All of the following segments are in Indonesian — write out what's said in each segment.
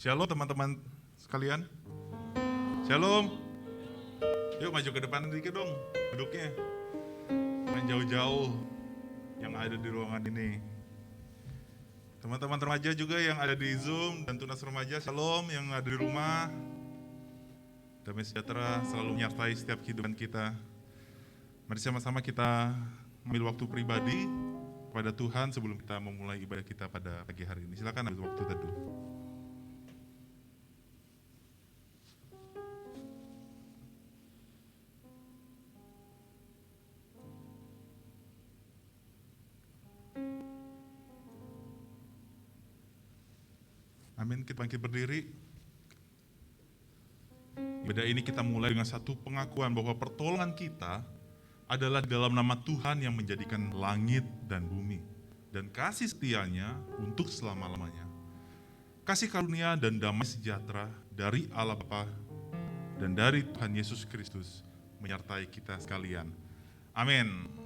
Shalom teman-teman sekalian. Shalom. Yuk maju ke depan dikit dong duduknya. Jangan jauh-jauh yang ada di ruangan ini. Teman-teman remaja juga yang ada di Zoom dan Tunas Remaja, shalom yang ada di rumah. Damai sejahtera selalu menyertai setiap kehidupan kita. Mari sama-sama kita ambil waktu pribadi kepada Tuhan sebelum kita memulai ibadah kita pada pagi hari ini. Silakan ambil waktu teduh. Amin, kita bangkit berdiri. Ibadah ini kita mulai dengan satu pengakuan bahwa pertolongan kita adalah dalam nama Tuhan yang menjadikan langit dan bumi. Dan kasih setianya untuk selama-lamanya. Kasih karunia dan damai sejahtera dari Allah Bapa dan dari Tuhan Yesus Kristus menyertai kita sekalian. Amin.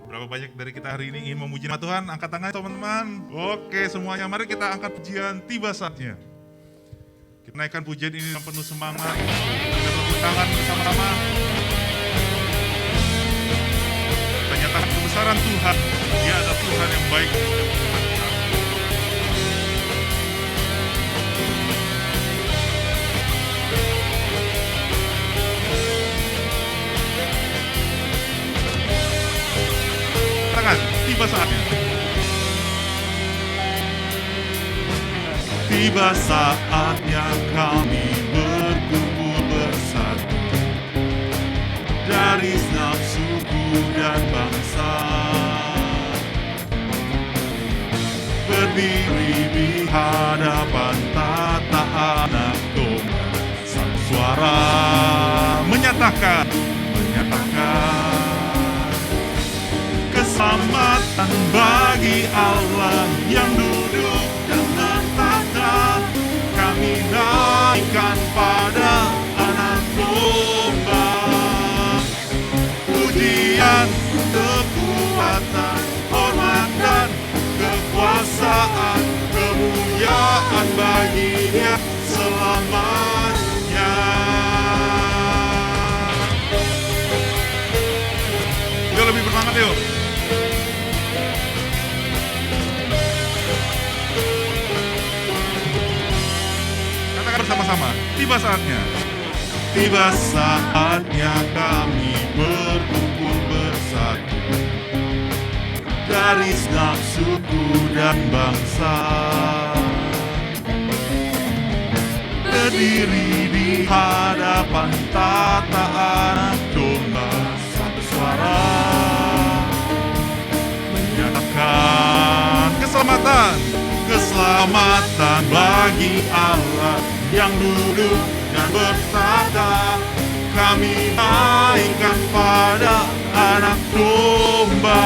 Berapa banyak dari kita hari ini ingin memuji nama Tuhan? Angkat tangan teman-teman. Oke semuanya, mari kita angkat pujian, tiba saatnya. Kita naikkan pujian ini dengan penuh semangat. Kita tepuk tangan bersama-sama. Kita nyatakan kebesaran Tuhan. Dia adalah Tuhan yang baik. Tiba saatnya. Tiba saatnya kami berkumpul bersatu dari setiap suku dan bangsa, berdiri di hadapan tata anak domba, satu suara menyatakan keselamatan bagi Allah yang duduk dan bertata. Kami naikkan pada anak domba pujian, kekuatan, hormat dan kekuasaan, kemuliaan bagi-Nya selamanya. Yuk lebih bersemangat yuk. Bersama-sama, tiba saatnya. Tiba saatnya kami berkumpul bersatu dari setiap suku dan bangsa, berdiri di hadapan tata anak domba, satu suara menyatakan keselamatan bagi Allah yang duduk dan bertata. Kami naikkan pada anak domba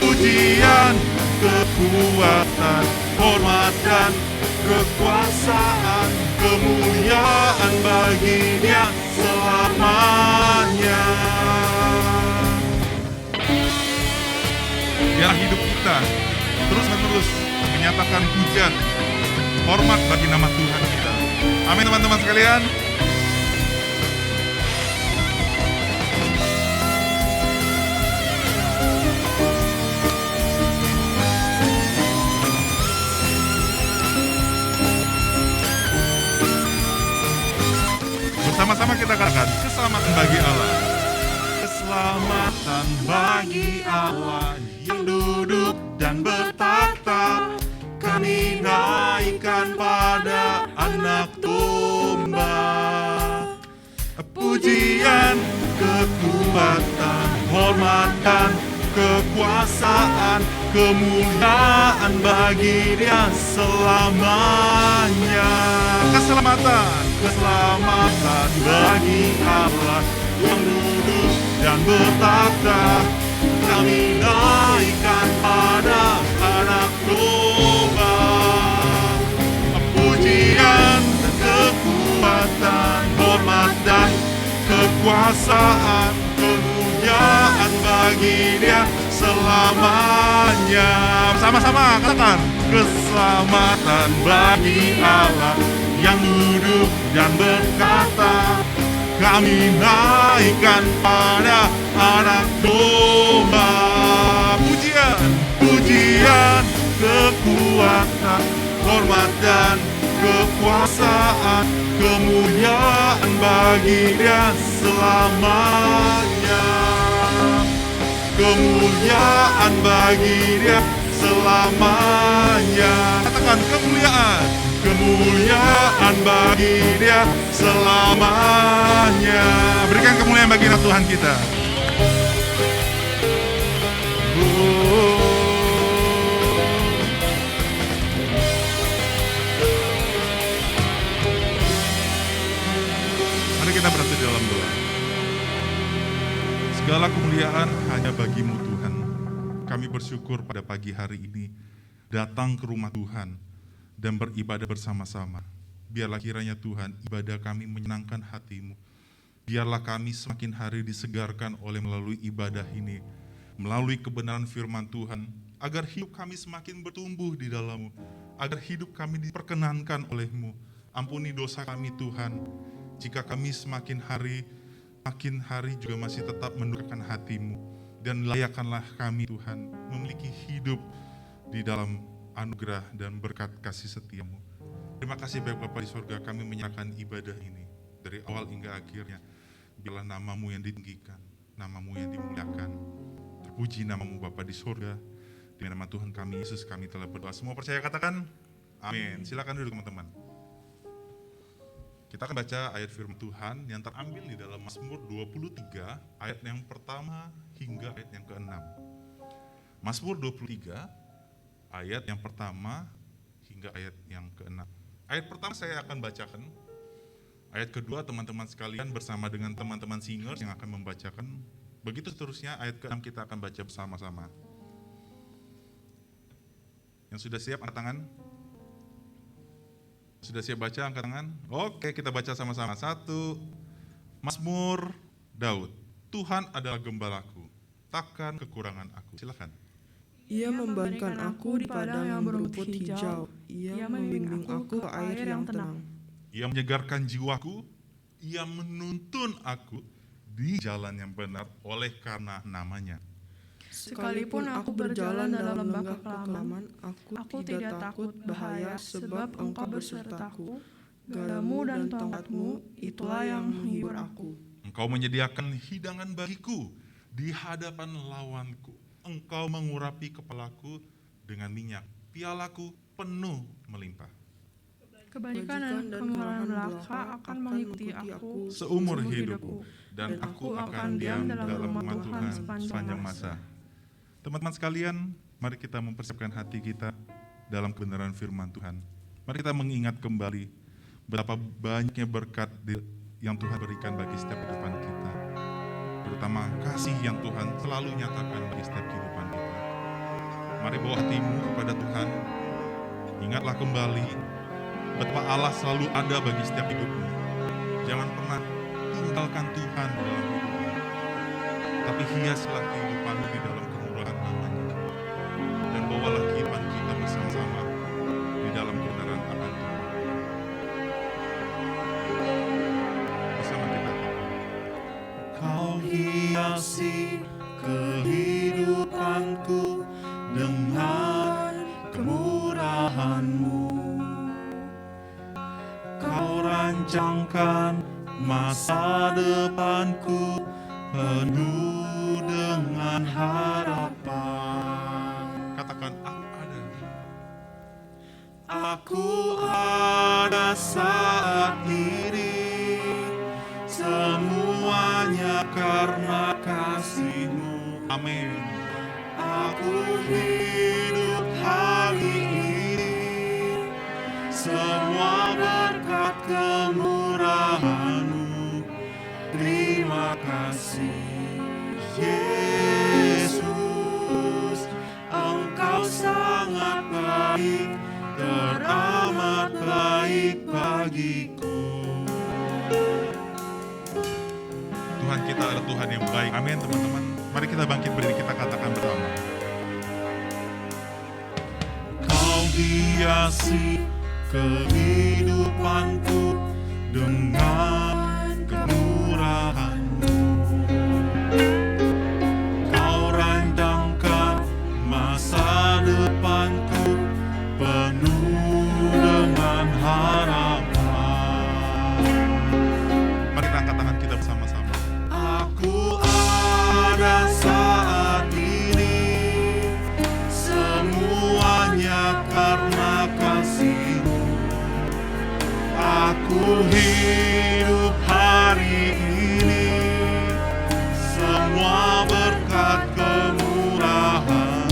pujian, kekuatan, hormat dan kekuasaan, kemuliaan bagi-Nya selamanya. Biarlah hidup kita terus-menerus menyatakan pujian, hormat bagi nama Tuhan kita. Amin teman-teman sekalian. Bersama-sama kita katakan keselamatan bagi Allah. Keselamatan bagi Allah yang duduk dan bertata. Kami naikkan pada anak domba pujian, kekuatan, hormat dan kekuasaan, kemuliaan bagi-Dia selamanya. Keselamatan bagi Allah yang duduk dan bertata. Kami naikkan pada anak domba pujian, kekuatan, hormat dan kekuasaan, kemuliaan bagi-Dia selamanya. Sama-sama katakan, keselamatan bagi Allah yang duduk dan berkata, kami naikkan pada anak domba. Pujian, pujian, kekuatan, hormat dan kekuasaan, kemuliaan bagi Dia selamanya. Kemuliaan bagi Dia selamanya. Katakan kemuliaan, kemuliaan bagi Dia selamanya. Berikan kemuliaan bagi Tuhan kita. Mari kita berada di dalam doa. Segala kemuliaan hanya bagi-Mu Tuhan. Kami bersyukur pada pagi hari ini datang ke rumah Tuhan dan beribadah bersama-sama. Biarlah kiranya Tuhan ibadah kami menyenangkan hati-Mu. Biarlah kami semakin hari disegarkan melalui ibadah ini, melalui kebenaran firman Tuhan, agar hidup kami semakin bertumbuh di dalam-Mu, agar hidup kami diperkenankan oleh-Mu. Ampuni dosa kami Tuhan, jika kami semakin hari juga masih tetap menundukkan hati-Mu, dan layakkanlah kami Tuhan memiliki hidup di dalam anugerah dan berkat kasih setia-Mu. Terima kasih baik Bapa di surga, kami menyerahkan ibadah ini dari awal hingga akhirnya. Biarlah nama-Mu yang ditinggikan, nama-Mu yang dimuliakan. Terpuji nama-Mu Bapa di surga. Di nama Tuhan kami Yesus kami telah berdoa. Semua percaya katakan amin. Silakan duduk teman-teman. Kita akan baca ayat firman Tuhan yang terambil di dalam Mazmur 23 ayat yang pertama hingga ayat yang ke-6. Mazmur 23 ayat yang pertama hingga ayat yang ke-6. Ayat pertama saya akan bacakan. Ayat kedua teman-teman sekalian bersama dengan teman-teman singers yang akan membacakan. Begitu seterusnya ayat ke-6 kita akan baca bersama-sama. Yang sudah siap angkat tangan? Sudah siap baca angkat tangan? Oke, kita baca sama-sama. 1. Mazmur Daud. Tuhan adalah gembalaku, takkan kekurangan aku. Silakan. Ia membaringkan aku di padang yang berumput hijau. Ia membimbing aku ke air yang tenang. Ia menyegarkan jiwaku, Ia menuntun aku di jalan yang benar oleh karena namanya. Sekalipun aku berjalan dalam lembah kekelaman, aku tidak takut bahaya, sebab Engkau besertaku. Gadamu dan tongkatmu, itulah yang menghibur aku. Engkau menyediakan hidangan bagiku di hadapan lawanku. Engkau mengurapi kepalaku dengan minyak, pialaku penuh melimpah. Kebajikan dan kemurahan belaka akan mengikuti aku seumur hidupku, dan aku akan diam dalam rumah Tuhan sepanjang masa. Teman-teman sekalian, mari kita mempersiapkan hati kita dalam kebenaran firman Tuhan. Mari kita mengingat kembali betapa banyaknya berkat yang Tuhan berikan bagi setiap kehidupan kita. Terutama kasih yang Tuhan selalu nyatakan bagi setiap kehidupan kita. Mari bawa hatimu kepada Tuhan. Ingatlah kembali betapa Allah selalu ada bagi setiap hidupmu. Jangan pernah tinggalkan Tuhan dalam hidupmu. Tapi hiaslah kehidupanmu di dalam kemurahan namanya. Dan bawalah kehidupan kita bersama-sama di dalam kebenaran akan Tuhan. Bersama kita. Kau hiasi kehidupanku dengan kemurahan-Mu. Kau rancangkan masa depanku penuh dengan harapan. Katakan, aku ada saat ini, semuanya karena kasih-Mu. Amin. Aku hidup hari ini, semua berkat kemurahan-Mu. Terima kasih Yesus, Engkau sangat baik, teramat baik bagiku. Tuhan kita adalah Tuhan yang baik. Amin teman-teman. Mari kita bangkit berdiri, kita katakan bersama. Kau hiasi kehidupanku dengan kemurahan-Mu. Kau randangkan masa depanku penuh dengan harapan. Mari kita angkat tangan kita bersama-sama. Aku ada saat ini, semuanya karena kasih-Mu. Aku hidup hari ini, semua berkat kemurahan.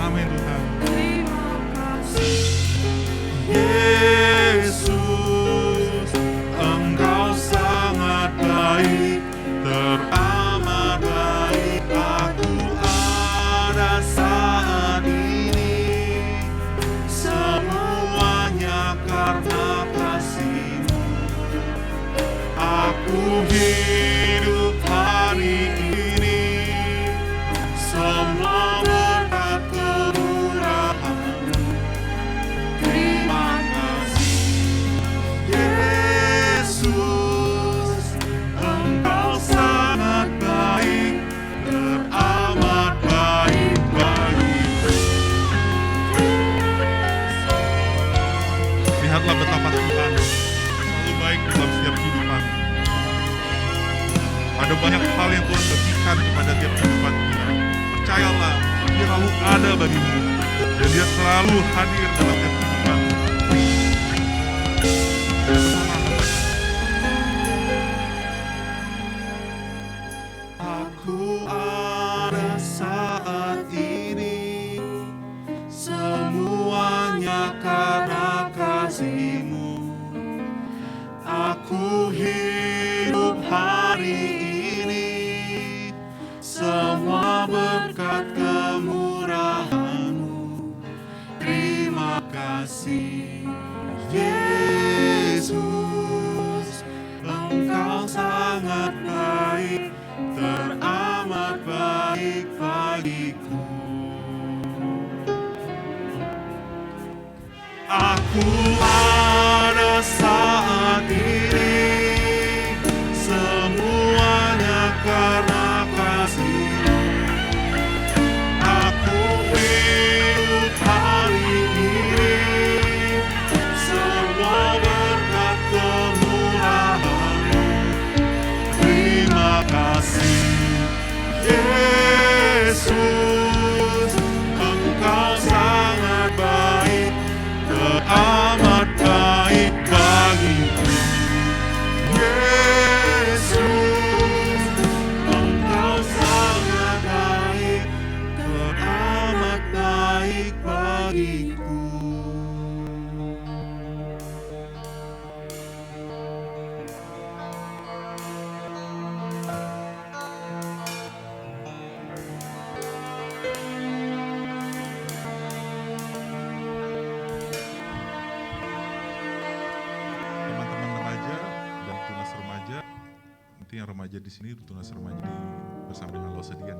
Amin Tuhan. Terima kasih Yesus, Engkau sangat baik, teramat baik. Aku ada saat ini, semuanya karena kasih-Mu. Aku hidup hari ini, semua berkat kemurahan-Mu. Terima kasih Yesus, Engkau sangat baik, teramat baik bagiku. Lihatlah betapa Tuhan selalu baik dalam setiap kehidupan. Ada banyak hal yang Tuhan berikan kepada tiap kehidupan kita. Percayalah, Dia selalu ada bagimu, dan Dia selalu hadir dalam tiap kehidupan. Aku ada saat ini, semuanya karena kasih-Mu. Aku hidup hari ini, semua berkat kemurahan-Mu. Terima kasih Yesus, Engkau sangat baik, teramat baik bagiku. Aku ada saat ini, semuanya karena kasih-Mu. Aku hidup hari ini, semua berkat kemurahan-Mu. Terima kasih Yesus, Engkau sangat baik, teramat baik bagiku. Yesus, Engkau sangat baik, teramat baik bagiku. Teman-teman remaja dan tunas remaja, nanti yang remaja di sini, tunas remaja bersama dengan Lo Sedian.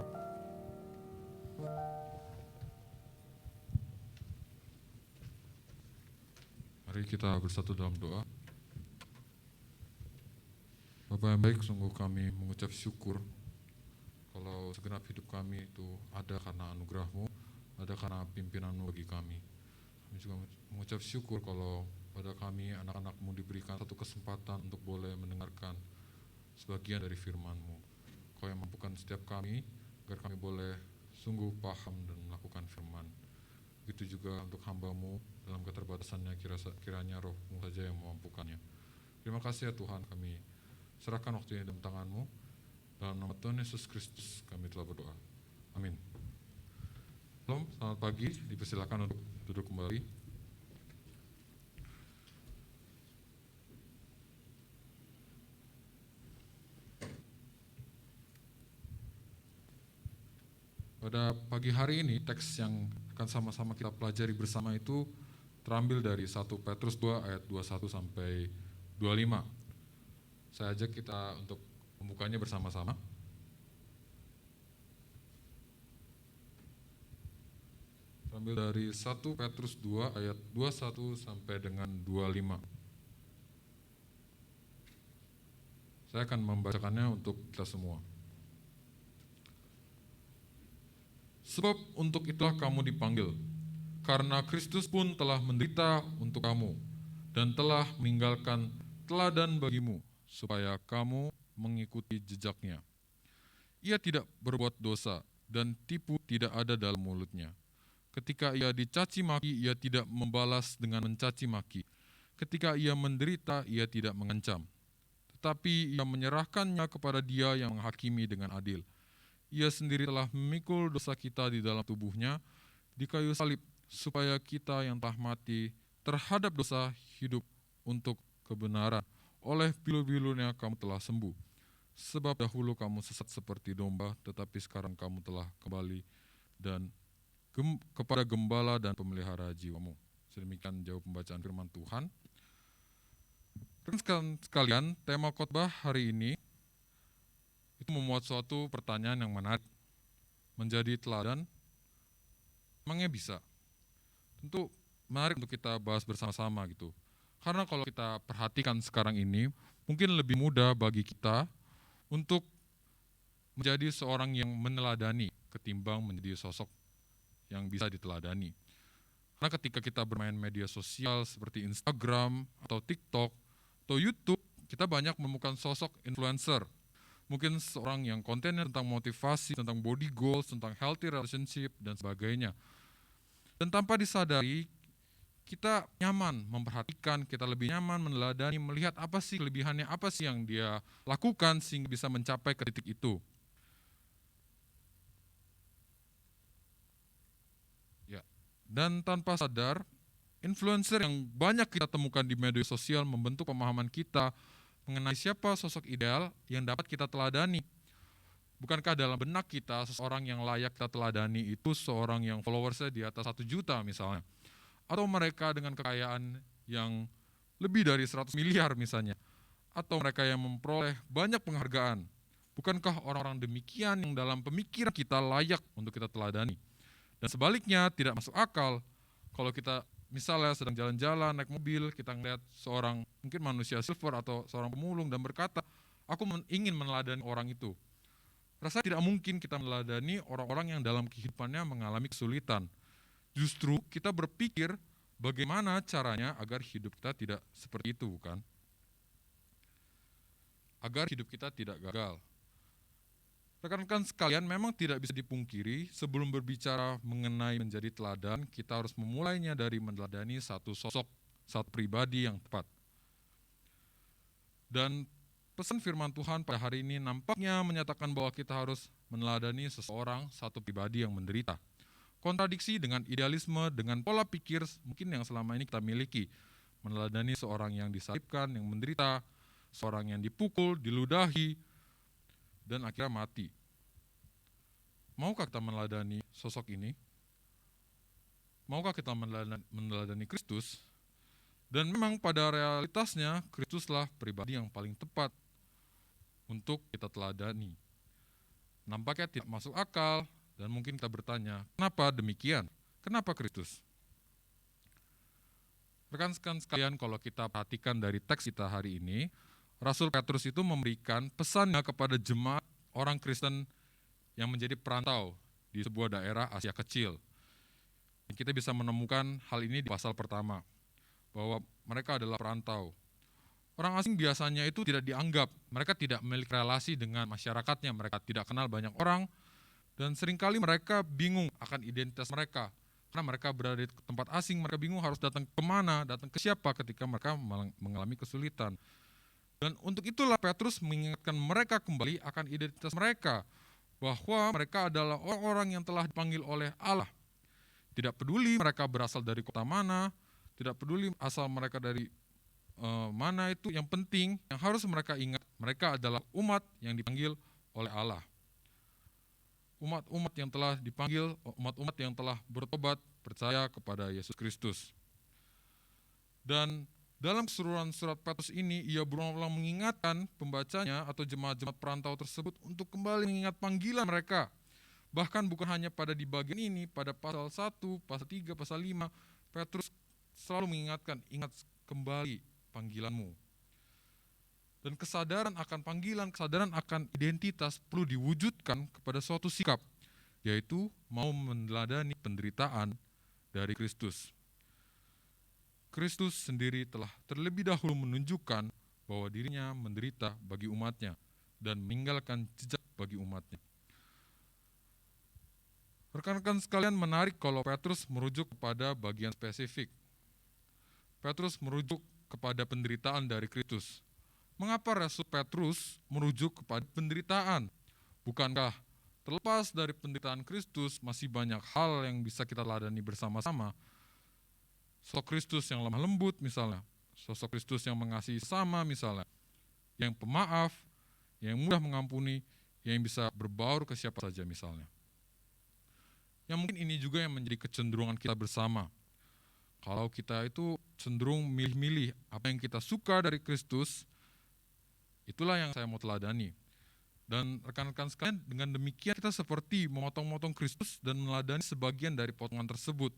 Mari kita bersatu dalam doa. Bapa yang baik, sungguh kami mengucap syukur kalau segenap hidup kami itu ada karena anugerah-Mu, ada karena pimpinan-Mu bagi kami. Kami juga mengucap syukur kalau pada kami anak-anak-Mu diberikan satu kesempatan untuk boleh mendengarkan sebagian dari firman-Mu. Kau yang mampukan setiap kami agar kami boleh sungguh paham dan melakukan firman. Begitu juga untuk hamba-Mu dalam keterbatasannya, kiranya Roh-Mu saja yang memampukannya. Terima kasih ya Tuhan, kami serahkan waktu ini dalam tangan-Mu. Dalam nama Tuhan Yesus Kristus kami telah berdoa. Amin. Shalom, selamat pagi, dipersilakan untuk duduk kembali. Pada pagi hari ini, teks yang akan sama-sama kita pelajari bersama itu terambil dari 1 Petrus 2 ayat 21 sampai 25. Saya ajak kita untuk membukanya bersama-sama. Ambil dari 1 Petrus 2 ayat 21 sampai dengan 25. Saya akan membacakannya untuk kita semua. Sebab untuk itulah kamu dipanggil, karena Kristus pun telah menderita untuk kamu, dan telah meninggalkan teladan bagimu, supaya kamu mengikuti jejaknya. Ia tidak berbuat dosa, dan tipu tidak ada dalam mulutnya. Ketika ia dicaci maki, ia tidak membalas dengan mencaci maki. Ketika ia menderita, ia tidak mengancam. Tetapi ia menyerahkannya kepada Dia yang menghakimi dengan adil. Ia sendiri telah memikul dosa kita di dalam tubuhnya di kayu salib, supaya kita yang telah mati terhadap dosa hidup untuk kebenaran. Oleh pilu-pilunya kamu telah sembuh. Sebab dahulu kamu sesat seperti domba, tetapi sekarang kamu telah kembali dan kepada gembala dan pemelihara jiwamu. Sedemikian jauh pembacaan firman Tuhan. Rekan sekalian, tema khotbah hari ini itu memuat suatu pertanyaan yang menarik. Menjadi teladan, emangnya bisa? Tentu menarik untuk kita bahas bersama-sama gitu. Karena kalau kita perhatikan sekarang ini, mungkin lebih mudah bagi kita untuk menjadi seorang yang meneladani ketimbang menjadi sosok yang bisa diteladani. Karena ketika kita bermain media sosial seperti Instagram atau TikTok atau YouTube, kita banyak menemukan sosok influencer. Mungkin seorang yang kontennya tentang motivasi, tentang body goals, tentang healthy relationship, dan sebagainya. Dan tanpa disadari, kita nyaman memperhatikan, kita lebih nyaman meneladani, melihat apa sih kelebihannya, apa sih yang dia lakukan sehingga bisa mencapai ke titik itu. Ya. Dan tanpa sadar, influencer yang banyak kita temukan di media sosial membentuk pemahaman kita mengenai siapa sosok ideal yang dapat kita teladani. Bukankah dalam benak kita, seseorang yang layak kita teladani itu seorang yang followersnya di atas 1 juta misalnya. Atau mereka dengan kekayaan yang lebih dari 100 miliar misalnya. Atau mereka yang memperoleh banyak penghargaan. Bukankah orang-orang demikian yang dalam pemikiran kita layak untuk kita teladani? Dan sebaliknya tidak masuk akal kalau kita misalnya sedang jalan-jalan, naik mobil, kita melihat seorang mungkin manusia silver atau seorang pemulung dan berkata, aku ingin meneladani orang itu. Rasanya tidak mungkin kita meneladani orang-orang yang dalam kehidupannya mengalami kesulitan. Justru kita berpikir bagaimana caranya agar hidup kita tidak seperti itu, bukan? Agar hidup kita tidak gagal. Rekan-rekan sekalian, memang tidak bisa dipungkiri sebelum berbicara mengenai menjadi teladan, kita harus memulainya dari meneladani satu sosok, satu pribadi yang tepat. Dan pesan firman Tuhan pada hari ini nampaknya menyatakan bahwa kita harus meneladani seseorang, satu pribadi yang menderita. Kontradiksi dengan idealisme, dengan pola pikir mungkin yang selama ini kita miliki. Meneladani seorang yang disalibkan, yang menderita, seorang yang dipukul, diludahi, dan akhirnya mati. Maukah kita meneladani sosok ini? Maukah kita meneladani Kristus? Dan memang pada realitasnya, Kristuslah pribadi yang paling tepat untuk kita teladani. Nampaknya tidak masuk akal, dan mungkin kita bertanya, kenapa demikian? Kenapa Kristus? Rekan-rekan sekalian, kalau kita perhatikan dari teks kita hari ini, Rasul Petrus itu memberikan pesannya kepada jemaat orang Kristen yang menjadi perantau di sebuah daerah Asia Kecil. Kita bisa menemukan hal ini di pasal pertama, bahwa mereka adalah perantau. Orang asing biasanya itu tidak dianggap, mereka tidak memiliki relasi dengan masyarakatnya, mereka tidak kenal banyak orang, dan seringkali mereka bingung akan identitas mereka. Karena mereka berada di tempat asing, mereka bingung harus datang kemana, datang ke siapa ketika mereka mengalami kesulitan. Dan untuk itulah Petrus mengingatkan mereka kembali akan identitas mereka, bahwa mereka adalah orang-orang yang telah dipanggil oleh Allah. Tidak peduli mereka berasal dari kota mana, tidak peduli asal mereka dari mana itu, yang penting yang harus mereka ingat, mereka adalah umat yang dipanggil oleh Allah. Umat-umat yang telah dipanggil, umat-umat yang telah bertobat, percaya kepada Yesus Kristus. Dan dalam keseluruhan surat Petrus ini, ia berulang-ulang mengingatkan pembacanya atau jemaat-jemaat perantau tersebut untuk kembali mengingat panggilan mereka. Bahkan bukan hanya pada di bagian ini, pada pasal 1, pasal 3, pasal 5, Petrus selalu mengingatkan, ingat kembali panggilanmu. Dan kesadaran akan panggilan, kesadaran akan identitas perlu diwujudkan kepada suatu sikap, yaitu mau meneladani penderitaan dari Kristus. Kristus sendiri telah terlebih dahulu menunjukkan bahwa dirinya menderita bagi umatnya dan meninggalkan jejak bagi umatnya. Rekan-rekan sekalian, menarik kalau Petrus merujuk kepada bagian spesifik. Petrus merujuk kepada penderitaan dari Kristus. Mengapa Rasul Petrus merujuk kepada penderitaan? Bukankah terlepas dari penderitaan Kristus masih banyak hal yang bisa kita ladani bersama-sama? Sosok Kristus yang lemah lembut misalnya, sosok Kristus yang mengasihi sama misalnya, yang pemaaf, yang mudah mengampuni, yang bisa berbaur ke siapa saja misalnya. Yang mungkin ini juga yang menjadi kecenderungan kita bersama. Kalau kita itu cenderung milih-milih apa yang kita suka dari Kristus, itulah yang saya mau teladani. Dan rekan-rekan sekalian, dengan demikian kita seperti memotong-motong Kristus dan meneladani sebagian dari potongan tersebut.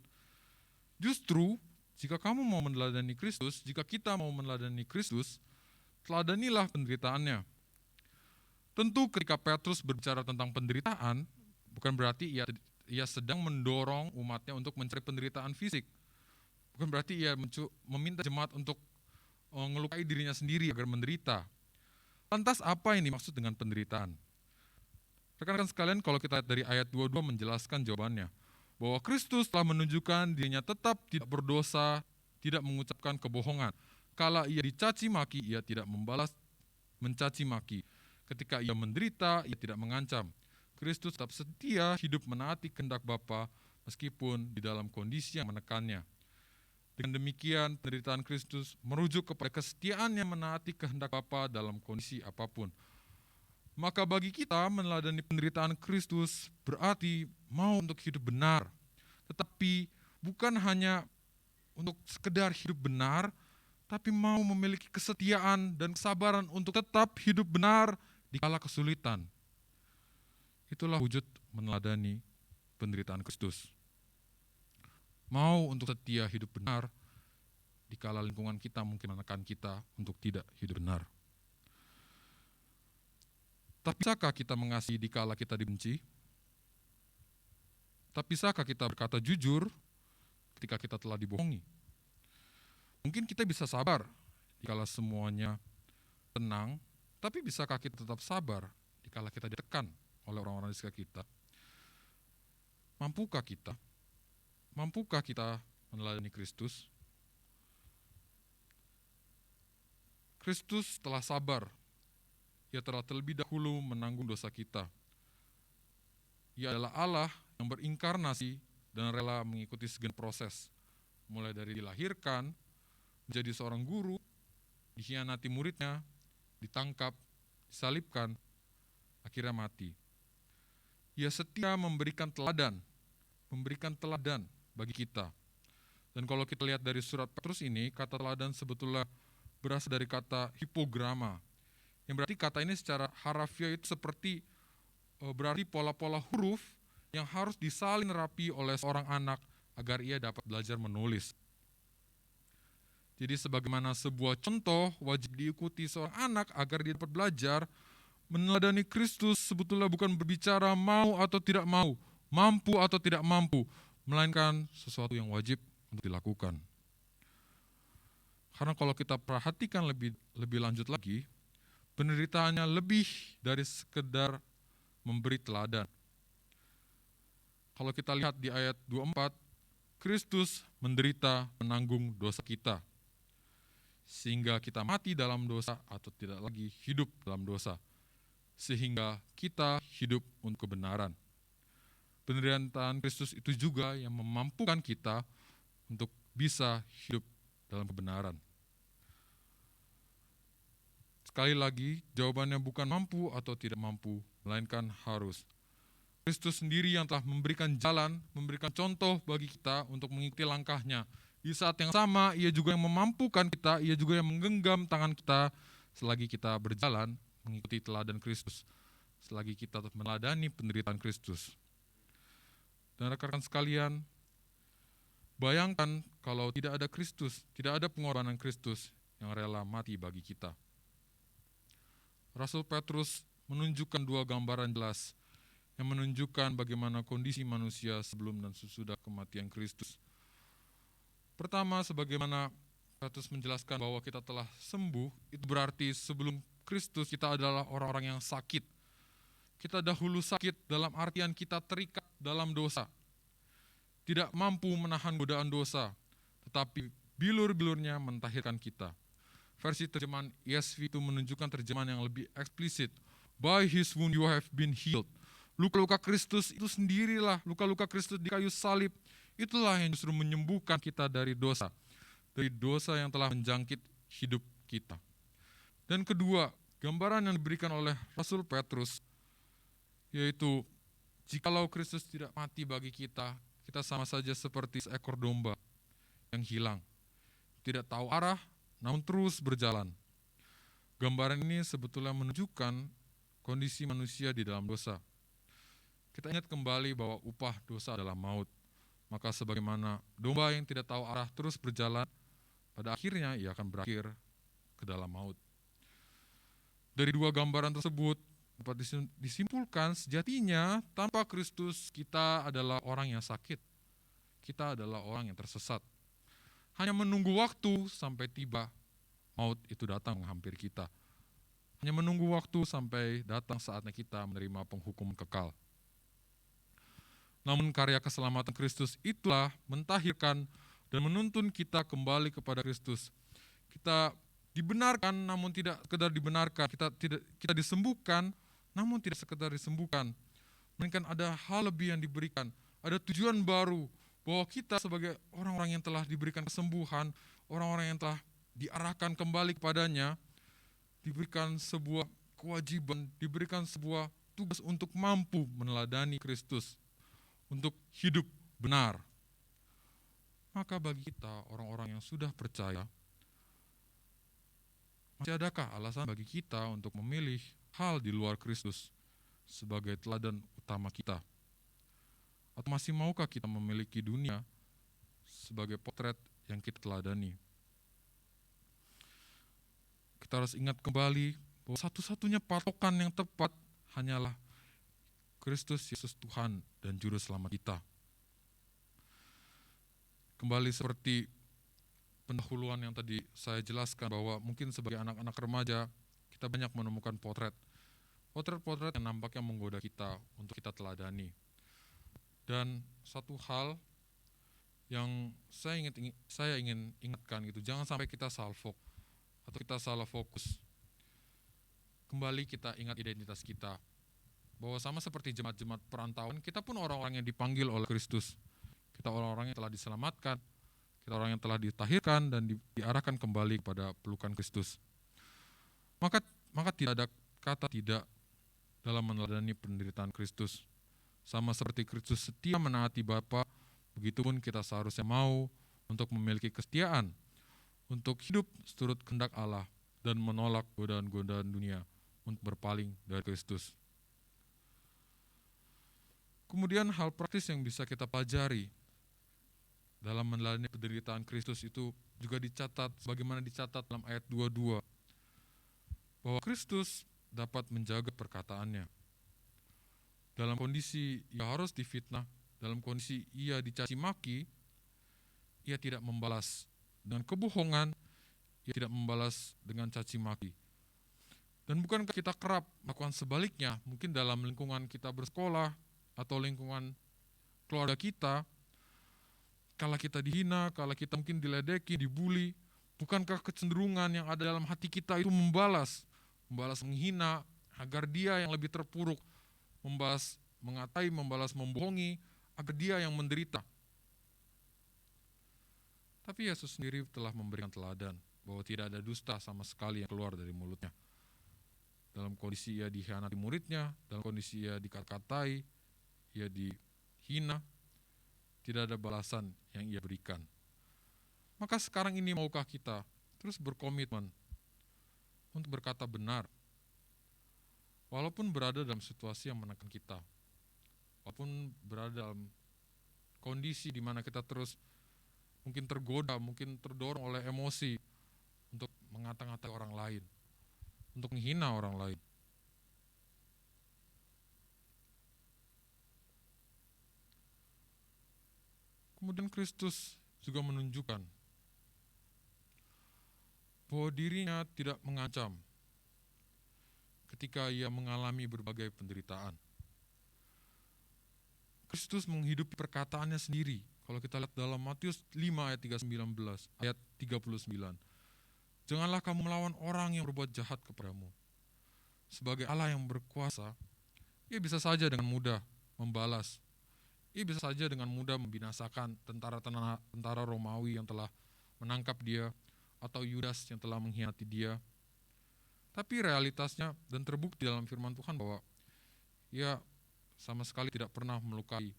Justru, jika kamu mau meneladani Kristus, jika kita mau meneladani Kristus, teladanilah penderitaannya. Tentu ketika Petrus berbicara tentang penderitaan, bukan berarti ia sedang mendorong umatnya untuk mencari penderitaan fisik. Bukan berarti ia meminta jemaat untuk ngelukai dirinya sendiri agar menderita. Lantas apa yang dimaksud dengan penderitaan? Rekan-rekan sekalian, kalau kita lihat dari ayat 22 menjelaskan jawabannya, bahwa Kristus telah menunjukkan dirinya tetap tidak berdosa, tidak mengucapkan kebohongan. Kala ia dicaci maki, ia tidak membalas mencaci maki. Ketika ia menderita, ia tidak mengancam. Kristus tetap setia hidup menaati kehendak Bapa meskipun di dalam kondisi yang menekannya. Dengan demikian, penderitaan Kristus merujuk kepada kesetiaannya menaati kehendak Bapa dalam kondisi apapun. Maka bagi kita meneladani penderitaan Kristus berarti mau untuk hidup benar, tetapi bukan hanya untuk sekedar hidup benar, tapi mau memiliki kesetiaan dan kesabaran untuk tetap hidup benar di kala kesulitan. Itulah wujud meneladani penderitaan Kristus. Mau untuk setia hidup benar di kala lingkungan kita mungkin menekan kita untuk tidak hidup benar. Tapi bisakah kita mengasihi di kala kita dibenci? Tapi bisakah kita berkata jujur ketika kita telah dibohongi? Mungkin kita bisa sabar di kala semuanya tenang, tapi bisakah kita tetap sabar di kala kita ditekan oleh orang-orang di sekitar kita? Mampukah kita meneladani Kristus? Kristus telah sabar. Ia telah terlebih dahulu menanggung dosa kita. Ia adalah Allah yang berinkarnasi dan rela mengikuti segala proses, mulai dari dilahirkan, menjadi seorang guru, dikhianati muridnya, ditangkap, disalibkan, akhirnya mati. Ia setia memberikan teladan bagi kita. Dan kalau kita lihat dari surat Petrus ini, kata teladan sebetulnya berasal dari kata hipograma, yang berarti kata ini secara harafiah itu seperti berarti pola-pola huruf yang harus disalin rapi oleh seorang anak agar ia dapat belajar menulis. Jadi sebagaimana sebuah contoh wajib diikuti seorang anak agar dia dapat belajar, meneladani Kristus sebetulnya bukan berbicara mau atau tidak mau, mampu atau tidak mampu, melainkan sesuatu yang wajib untuk dilakukan. Karena kalau kita perhatikan lebih lanjut lagi, penderitaannya lebih dari sekedar memberi teladan. Kalau kita lihat di ayat 24, Kristus menderita menanggung dosa kita, sehingga kita mati dalam dosa atau tidak lagi hidup dalam dosa, sehingga kita hidup untuk kebenaran. Penderitaan Kristus itu juga yang memampukan kita untuk bisa hidup dalam kebenaran. Sekali lagi, jawabannya bukan mampu atau tidak mampu, melainkan harus. Kristus sendiri yang telah memberikan jalan, memberikan contoh bagi kita untuk mengikuti langkahnya. Di saat yang sama, ia juga yang memampukan kita, ia juga yang menggenggam tangan kita selagi kita berjalan mengikuti teladan Kristus, selagi kita meneladani penderitaan Kristus. Dan rekan-rekan sekalian, bayangkan kalau tidak ada Kristus, tidak ada pengorbanan Kristus yang rela mati bagi kita. Rasul Petrus menunjukkan dua gambaran jelas yang menunjukkan bagaimana kondisi manusia sebelum dan sesudah kematian Kristus. Pertama, sebagaimana Petrus menjelaskan bahwa kita telah sembuh, itu berarti sebelum Kristus kita adalah orang-orang yang sakit. Kita dahulu sakit dalam artian kita terikat dalam dosa. Tidak mampu menahan godaan dosa, tetapi bilur-bilurnya mentahirkan kita. Versi terjemahan ESV itu menunjukkan terjemahan yang lebih eksplisit. By his wound you have been healed. Luka-luka Kristus itu sendirilah, luka-luka Kristus di kayu salib, itulah yang justru menyembuhkan kita dari dosa yang telah menjangkit hidup kita. Dan kedua, gambaran yang diberikan oleh Rasul Petrus, yaitu jikalau Kristus tidak mati bagi kita, kita sama saja seperti seekor domba yang hilang, tidak tahu arah, namun terus berjalan. Gambaran ini sebetulnya menunjukkan kondisi manusia di dalam dosa. Kita ingat kembali bahwa upah dosa adalah maut. Maka sebagaimana domba yang tidak tahu arah terus berjalan, pada akhirnya ia akan berakhir ke dalam maut. Dari dua gambaran tersebut dapat disimpulkan sejatinya tanpa Kristus kita adalah orang yang sakit. Kita adalah orang yang tersesat. Hanya menunggu waktu sampai tiba maut itu datang menghampiri kita. Hanya menunggu waktu sampai datang saatnya kita menerima penghukuman kekal. Namun karya keselamatan Kristus itulah mentahirkan dan menuntun kita kembali kepada Kristus. Kita dibenarkan namun tidak sekedar dibenarkan. Kita disembuhkan namun tidak sekedar disembuhkan. Melainkan ada hal lebih yang diberikan. Ada tujuan baru bahwa kita sebagai orang-orang yang telah diberikan kesembuhan, orang-orang yang telah diarahkan kembali kepadanya, diberikan sebuah kewajiban, diberikan sebuah tugas untuk mampu meneladani Kristus, untuk hidup benar. Maka bagi kita, orang-orang yang sudah percaya, masih adakah alasan bagi kita untuk memilih hal di luar Kristus sebagai teladan utama kita? Atau masih maukah kita memiliki dunia sebagai potret yang kita teladani? Kita harus ingat kembali bahwa satu-satunya patokan yang tepat hanyalah Kristus Yesus Tuhan dan Juru Selamat kita. Kembali seperti pendahuluan yang tadi saya jelaskan bahwa mungkin sebagai anak-anak remaja kita banyak menemukan potret-potret yang nampaknya menggoda kita untuk kita teladani. Dan satu hal yang saya ingin ingatkan gitu, jangan sampai kita salfok atau kita salah fokus. Kembali kita ingat identitas kita, bahwa sama seperti jemaat-jemaat perantauan, kita pun orang-orang yang dipanggil oleh Kristus. Kita orang-orang yang telah diselamatkan, kita orang yang telah ditahirkan dan diarahkan kembali kepada pelukan Kristus. Maka tidak ada kata tidak dalam meneladani penderitaan Kristus. Sama seperti Kristus setia menaati Bapa, begitupun kita seharusnya mau untuk memiliki kesetiaan, untuk hidup seturut kehendak Allah dan menolak godaan-godaan dunia untuk berpaling dari Kristus. Kemudian hal praktis yang bisa kita pelajari dalam meneladani penderitaan Kristus itu juga dicatat, sebagaimana dicatat dalam ayat 22, bahwa Kristus dapat menjaga perkataannya. Dalam kondisi ia harus difitnah, dalam kondisi ia dicaci maki, ia tidak membalas dengan kebohongan, ia tidak membalas dengan caci maki. Dan bukankah kita kerap melakukan sebaliknya, mungkin dalam lingkungan kita bersekolah atau lingkungan keluarga kita, kala kita dihina, kala kita mungkin diledeki, dibully, bukankah kecenderungan yang ada dalam hati kita itu membalas menghina agar dia yang lebih terpuruk, membalas mengatai, membalas membohongi agar dia yang menderita. Tapi Yesus sendiri telah memberikan teladan bahwa tidak ada dusta sama sekali yang keluar dari mulutnya. Dalam kondisi ia dikhianati muridnya, dalam kondisi ia dikata-katai, ia dihina, tidak ada balasan yang ia berikan. Maka sekarang ini maukah kita terus berkomitmen untuk berkata benar, walaupun berada dalam situasi yang menekan kita, walaupun berada dalam kondisi di mana kita terus mungkin tergoda, mungkin terdorong oleh emosi untuk mengata-ngatai orang lain, untuk menghina orang lain. Kemudian Kristus juga menunjukkan bahwa dirinya tidak mengancam ketika ia mengalami berbagai penderitaan. Kristus menghidupi perkataannya sendiri. Kalau kita lihat dalam Matius 5 ayat 39, janganlah kamu melawan orang yang berbuat jahat kepadamu. Sebagai Allah yang berkuasa, ia bisa saja dengan mudah membalas. Ia bisa saja dengan mudah membinasakan tentara Romawi yang telah menangkap dia, atau Yudas yang telah mengkhianati dia. Tapi realitasnya dan terbukti dalam firman Tuhan bahwa ia sama sekali tidak pernah melukai,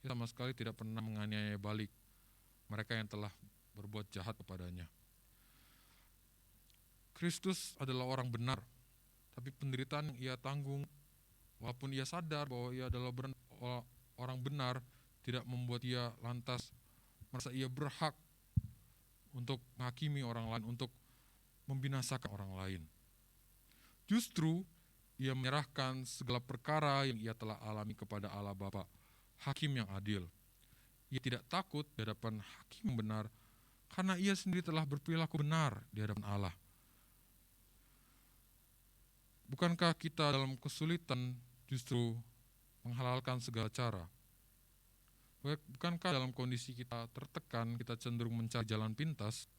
ia sama sekali tidak pernah menganiaya balik mereka yang telah berbuat jahat kepadanya. Kristus adalah orang benar, tapi penderitaan yang ia tanggung, walaupun ia sadar bahwa ia adalah orang benar, tidak membuat ia lantas merasa ia berhak untuk menghakimi orang lain, untuk membinasakan orang lain. Justru ia menyerahkan segala perkara yang ia telah alami kepada Allah Bapa, hakim yang adil. Ia tidak takut di hadapan hakim yang benar, karena ia sendiri telah berperilaku benar di hadapan Allah. Bukankah kita dalam kesulitan justru menghalalkan segala cara? Bukankah dalam kondisi kita tertekan, kita cenderung mencari jalan pintas?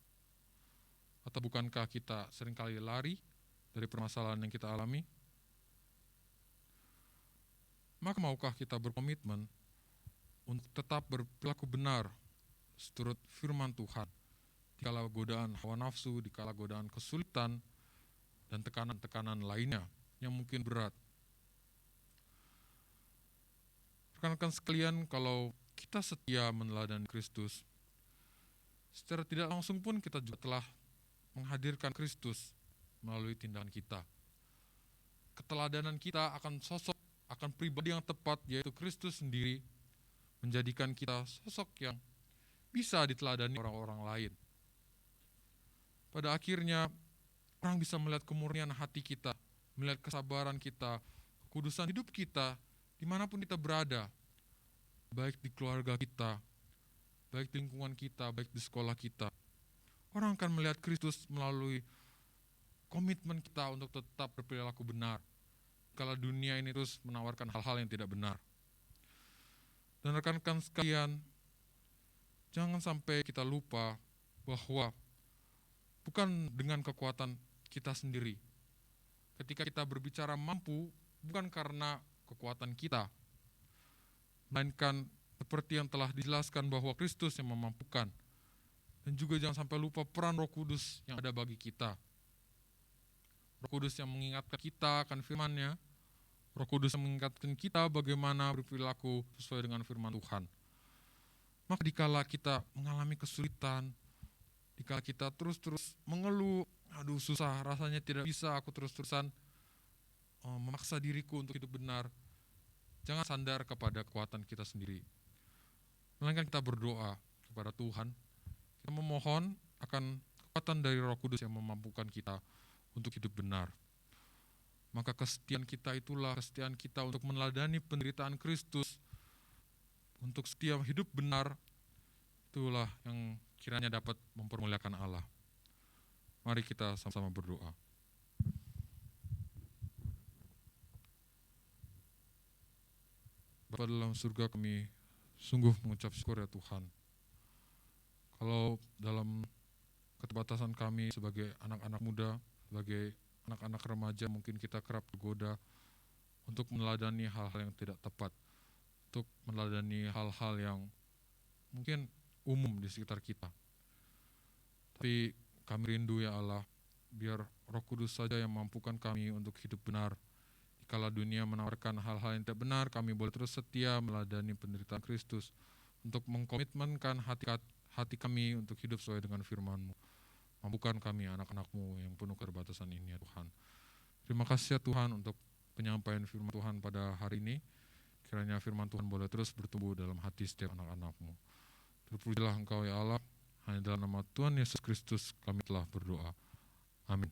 Atau bukankah kita seringkali lari dari permasalahan yang kita alami? Maka maukah kita berkomitmen untuk tetap berperilaku benar seturut firman Tuhan, dikala godaan hawa nafsu, dikala godaan kesulitan, dan tekanan-tekanan lainnya yang mungkin berat. Rekan-rekan sekalian, kalau kita setia meneladani Kristus, secara tidak langsung pun kita juga telah menghadirkan Kristus melalui tindakan kita. Keteladanan kita akan sosok, akan pribadi yang tepat, yaitu Kristus sendiri, menjadikan kita sosok yang bisa diteladani orang-orang lain. Pada akhirnya, orang bisa melihat kemurnian hati kita, melihat kesabaran kita, kekudusan hidup kita, dimanapun kita berada, baik di keluarga kita, baik di lingkungan kita, baik di sekolah kita. Orang akan melihat Kristus melalui komitmen kita untuk tetap berperilaku benar, kalau dunia ini terus menawarkan hal-hal yang tidak benar. Dan rekan-rekan sekalian, jangan sampai kita lupa bahwa bukan dengan kekuatan kita sendiri. Ketika kita berbicara mampu, bukan karena kekuatan kita, melainkan seperti yang telah dijelaskan bahwa Kristus yang memampukan. Dan juga jangan sampai lupa peran Roh Kudus yang ada bagi kita. Roh Kudus yang mengingatkan kita akan firman-Nya, Roh Kudus yang mengingatkan kita bagaimana berperilaku sesuai dengan firman Tuhan. Maka dikala kita mengalami kesulitan, dikala kita terus-terus mengeluh, aduh susah, rasanya tidak bisa, aku terus-terusan memaksa diriku untuk hidup benar. Jangan sandar kepada kekuatan kita sendiri. Melainkan kita berdoa kepada Tuhan, kita memohon akan kekuatan dari Roh Kudus yang memampukan kita untuk hidup benar. Maka kesetiaan kita itulah kesetiaan kita untuk meneladani penderitaan Kristus, untuk setiap hidup benar, itulah yang kiranya dapat mempermuliakan Allah. Mari kita sama-sama berdoa. Bapa dalam surga, kami sungguh mengucap syukur ya Tuhan. Kalau dalam keterbatasan kami sebagai anak-anak muda, sebagai anak-anak remaja, mungkin kita kerap tergoda untuk meneladani hal-hal yang tidak tepat, untuk meneladani hal-hal yang mungkin umum di sekitar kita. Tapi kami rindu ya Allah, biar Roh Kudus saja yang mampukan kami untuk hidup benar. Dikala dunia menawarkan hal-hal yang tidak benar, kami boleh terus setia meladani penderitaan Kristus, untuk mengkomitmenkan hati kami untuk hidup sesuai dengan firman-Mu. Mampukan kami anak-anak-Mu yang penuh keterbatasan ini ya Tuhan. Terima kasih ya Tuhan untuk penyampaian firman Tuhan pada hari ini. Kiranya firman Tuhan boleh terus bertumbuh dalam hati setiap anak-anak-Mu. Terpujilah Engkau ya Allah, hanya dalam nama Tuhan Yesus Kristus kami telah berdoa. Amin.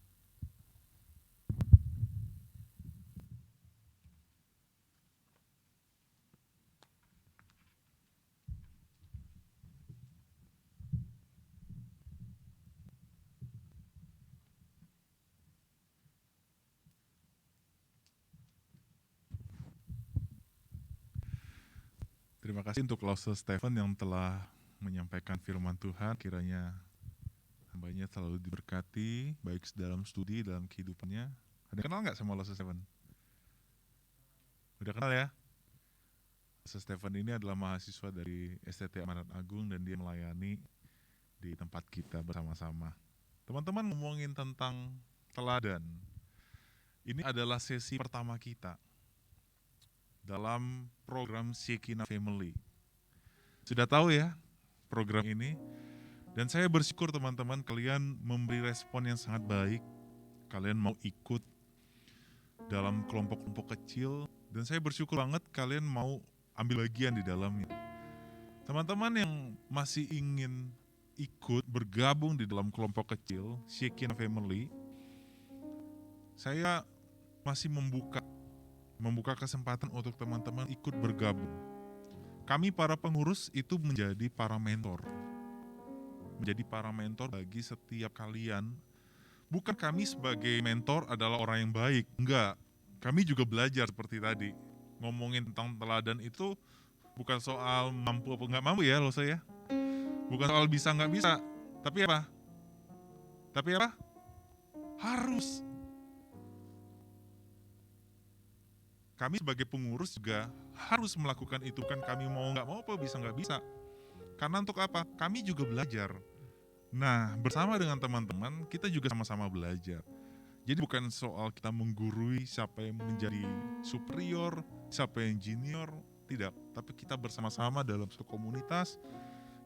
Terima kasih untuk Lause Stephen yang telah menyampaikan firman Tuhan. Kiranya hambanya selalu diberkati, baik dalam studi, dalam kehidupannya. Ada kenal nggak sama Lause Stephen? Udah kenal ya? Lause Stephen ini adalah mahasiswa dari STT Amanat Agung dan dia melayani di tempat kita bersama-sama. Teman-teman ngomongin tentang teladan. Ini adalah sesi pertama kita dalam program Shekinah Family. Sudah tahu ya program ini? Dan saya bersyukur teman-teman kalian memberi respon yang sangat baik. Kalian mau ikut dalam kelompok-kelompok kecil. Dan saya bersyukur banget kalian mau ambil bagian di dalamnya. Teman-teman yang masih ingin ikut bergabung di dalam kelompok kecil Shekinah Family, saya masih membuka kesempatan untuk teman-teman ikut bergabung. Kami para pengurus itu menjadi para mentor. Menjadi para mentor bagi setiap kalian. Bukan kami sebagai mentor adalah orang yang baik. Enggak. Kami juga belajar seperti tadi. Ngomongin tentang teladan itu bukan soal mampu apa enggak mampu ya loh saya. Bukan soal bisa enggak bisa. Tapi apa? Harus. Kami sebagai pengurus juga harus melakukan itu, kan kami mau nggak mau apa bisa nggak bisa. Karena untuk apa? Kami juga belajar. Nah, bersama dengan teman-teman kita juga sama-sama belajar. Jadi bukan soal kita menggurui siapa yang menjadi superior, siapa yang junior, tidak. Tapi kita bersama-sama dalam suatu komunitas,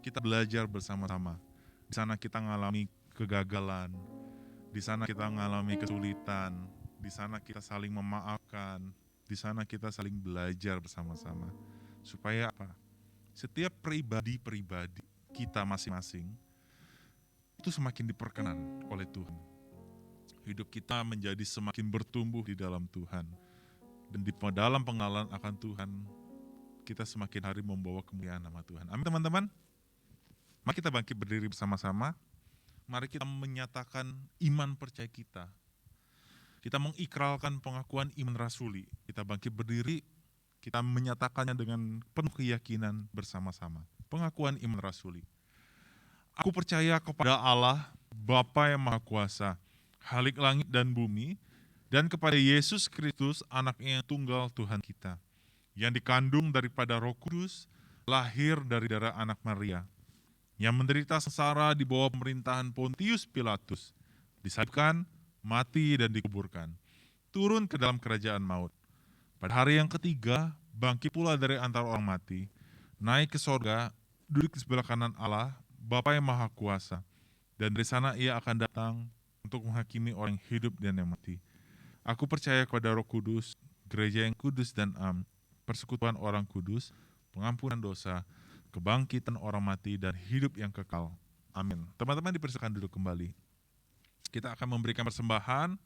kita belajar bersama-sama. Di sana kita mengalami kegagalan, di sana kita mengalami kesulitan, di sana kita saling memaafkan. Di sana kita saling belajar bersama-sama. Supaya apa? Setiap pribadi-pribadi kita masing-masing itu semakin diperkenan oleh Tuhan. Hidup kita menjadi semakin bertumbuh di dalam Tuhan. Dan di dalam pengenalan akan Tuhan, kita semakin hari membawa kemuliaan nama Tuhan. Amin teman-teman. Mari kita bangkit berdiri bersama-sama. Mari kita menyatakan iman percaya kita. Kita mengikralkan pengakuan iman rasuli. Kita bangkit berdiri, kita menyatakannya dengan penuh keyakinan bersama-sama. Pengakuan iman rasuli. Aku percaya kepada Allah, Bapa yang Maha Kuasa, Khalik langit dan bumi, dan kepada Yesus Kristus, Anak-Nya yang tunggal Tuhan kita, yang dikandung daripada Roh Kudus, lahir dari darah anak Maria, yang menderita sengsara di bawah pemerintahan Pontius Pilatus, disalibkan, mati dan dikuburkan, turun ke dalam kerajaan maut. Pada hari yang ketiga, bangkit pula dari antara orang mati, naik ke sorga, duduk di sebelah kanan Allah, Bapa yang Maha Kuasa, dan dari sana ia akan datang untuk menghakimi orang yang hidup dan yang mati. Aku percaya kepada Roh Kudus, gereja yang kudus dan persekutuan orang kudus, pengampunan dosa, kebangkitan orang mati, dan hidup yang kekal. Amin. Teman-teman dipersilakan duduk kembali. Kita akan memberikan persembahan.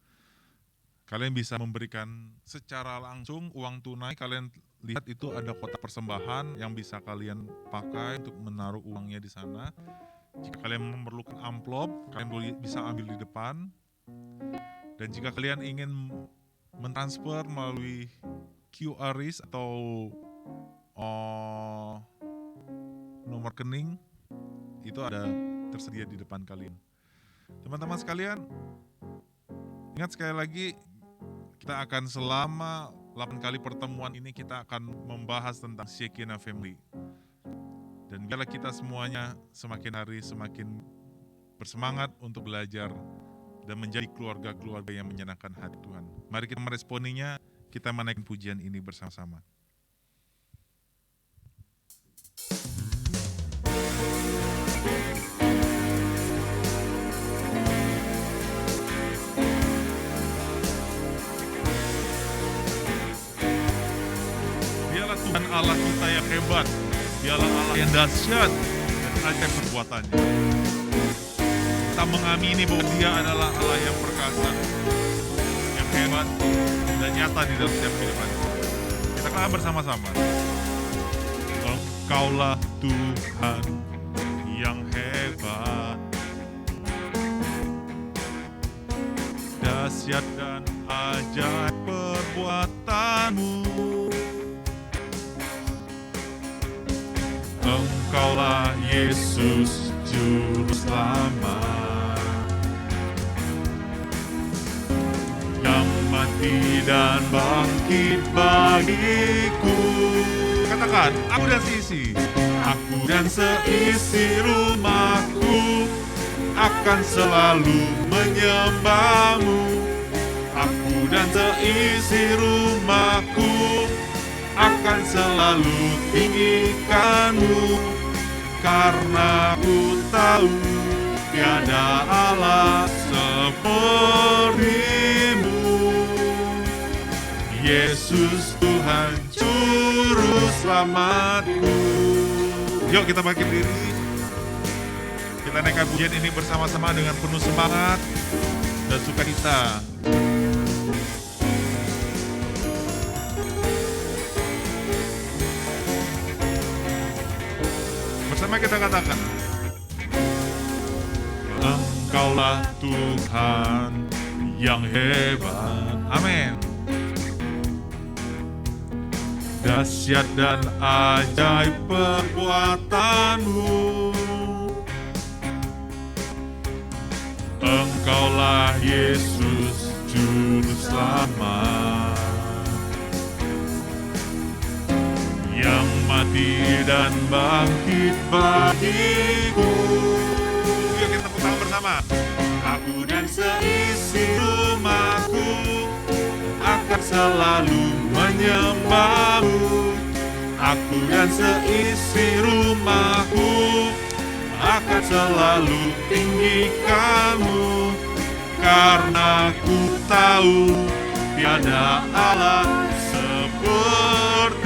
Kalian bisa memberikan secara langsung uang tunai. Kalian lihat itu ada kotak persembahan yang bisa kalian pakai untuk menaruh uangnya di sana. Jika kalian memerlukan amplop, kalian bisa ambil di depan. Dan jika kalian ingin mentransfer melalui QRIS atau nomor rekening, itu ada tersedia di depan kalian. Teman-teman sekalian, ingat sekali lagi, kita akan selama 8 kali pertemuan ini kita akan membahas tentang Shekinah Family. Dan biarlah kita semuanya semakin hari semakin bersemangat untuk belajar dan menjadi keluarga-keluarga yang menyenangkan hati Tuhan. Mari kita meresponinya, kita menaikkan pujian ini bersama-sama. Tuhan Allah kita yang hebat. Dialah Allah yang dahsyat dan ajaib perbuatannya. Kita mengamini bahwa Dia adalah Allah yang perkasa, yang hebat dan nyata di dalam setiap kehidupan. Kita katakan bersama-sama. Engkaulah Tuhan yang hebat, dahsyat dan ajaib perbuatanmu. Engkaulah Yesus Juru Selamat, yang mati dan bangkit bagiku. Katakan, aku dan seisi rumahku akan selalu menyembahmu. Aku dan seisi rumahku akan selalu tinggikanmu, karena ku tahu tiada Allah sepertimu. Yesus Tuhan Juru Selamatku. Yuk kita bangkit diri. Kita naikkan pujian ini bersama-sama dengan penuh semangat dan sukacita. Bersama kita katakan, Engkaulah Tuhan yang hebat. Amin. Dahsyat dan ajaib perbuatanmu. Engkaulah Yesus Juru Selamat, yang mati dan bangkit bagiku. Yuk kita tepuk tangan bersama. Aku dan seisi rumahku akan selalu menyembahmu. Aku dan seisi rumahku akan selalu tinggikanmu, karena ku tahu tiada Allah sepertimu.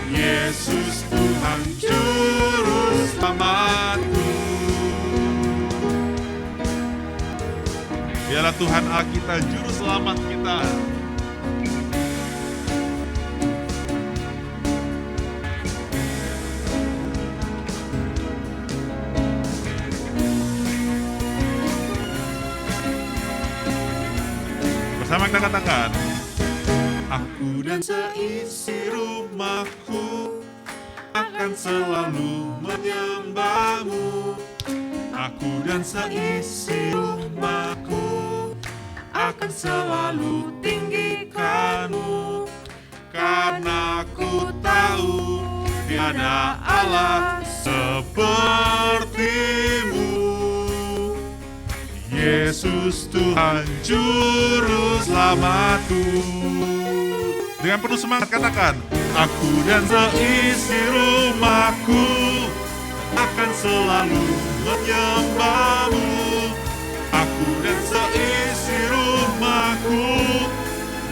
Yesus Tuhan Juru Selamatku. Dialah Tuhan Allah kita, Juru Selamat kita. Bersama kita katakan, aku dan seisi rumahku akan selalu menyembahmu. Aku dan seisi rumahku akan selalu tinggikanmu, karena ku tahu tiada Allah sepertimu. Yesus Tuhan Juru Selamatku. Dengan penuh semangat katakan, aku dan seisi rumahku akan selalu menyembahmu. Aku dan seisi rumahku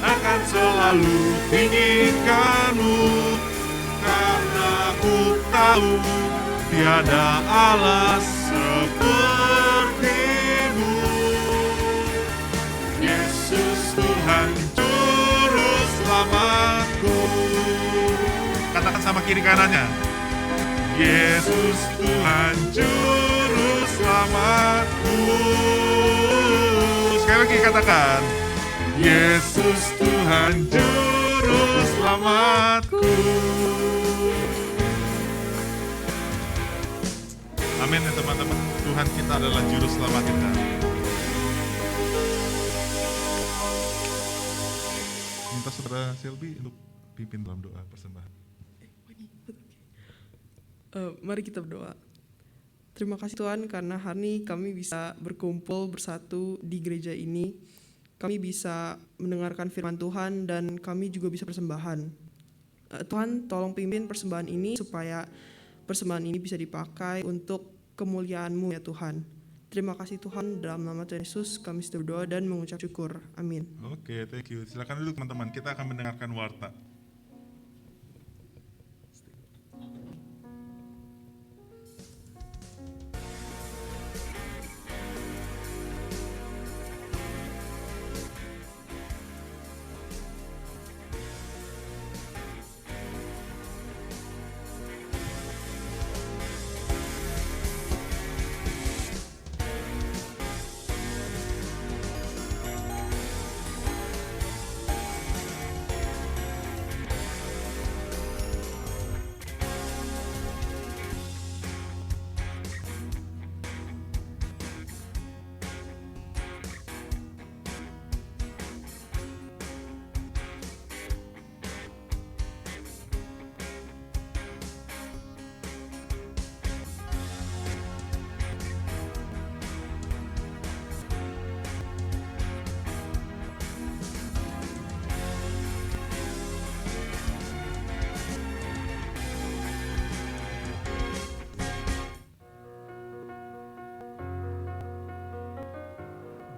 akan selalu tinggikanmu, karena ku tahu tiada Allah sepertimu. Yesus Tuhan Juru Selamatku. Katakan sama kiri kanannya, Yesus Tuhan Juru Selamatku. Sekali lagi katakan, Yesus Tuhan Juru Selamatku. Amin ya teman-teman. Tuhan kita adalah Juru Selamat kita. Minta saudara Selby untuk pimpin dalam doa persembahan. Mari kita berdoa. Terima kasih Tuhan karena hari ini kami bisa berkumpul bersatu di gereja ini. Kami bisa mendengarkan firman Tuhan dan kami juga bisa persembahan. Tuhan tolong pimpin persembahan ini supaya persembahan ini bisa dipakai untuk kemuliaan-Mu ya Tuhan. Terima kasih Tuhan, dalam nama Tuhan Yesus kami sudah berdoa dan mengucap syukur. Amin. Oke, thank you. Silakan duduk teman-teman, kita akan mendengarkan warta.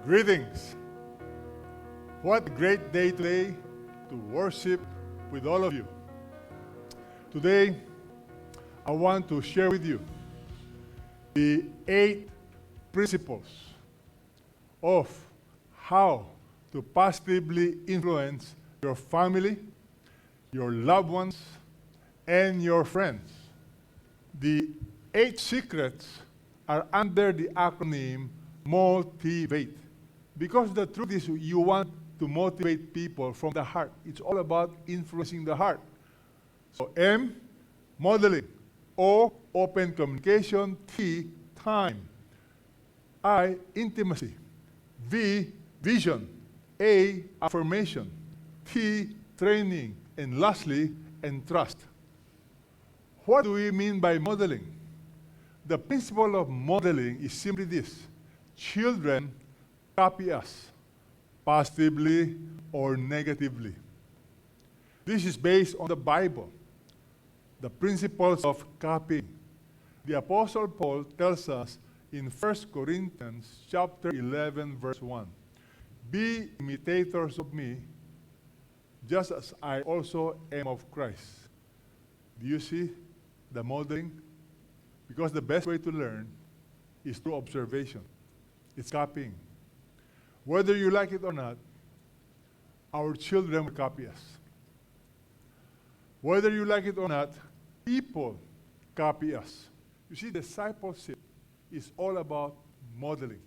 Greetings. What a great day today to worship with all of you. Today, I want to share with you the 8 principles of how to positively influence your family, your loved ones, and your friends. The 8 secrets are under the acronym MOTIVATE. Because the truth is, you want to motivate people from the heart. It's all about influencing the heart. So M, modeling. O, open communication. T, time. I, intimacy. V, vision. A, affirmation. T, training. And lastly, trust. What do we mean by modeling? The principle of modeling is simply this: children copy us, positively or negatively. This is based on the Bible, the principles of copying. The Apostle Paul tells us in 1 Corinthians chapter 11, verse 1, "Be imitators of me, just as I also am of Christ." Do you see the modeling? Because the best way to learn is through observation. It's copying. Whether you like it or not, our children will copy us. Whether you like it or not, people copy us. You see, discipleship is all about modeling.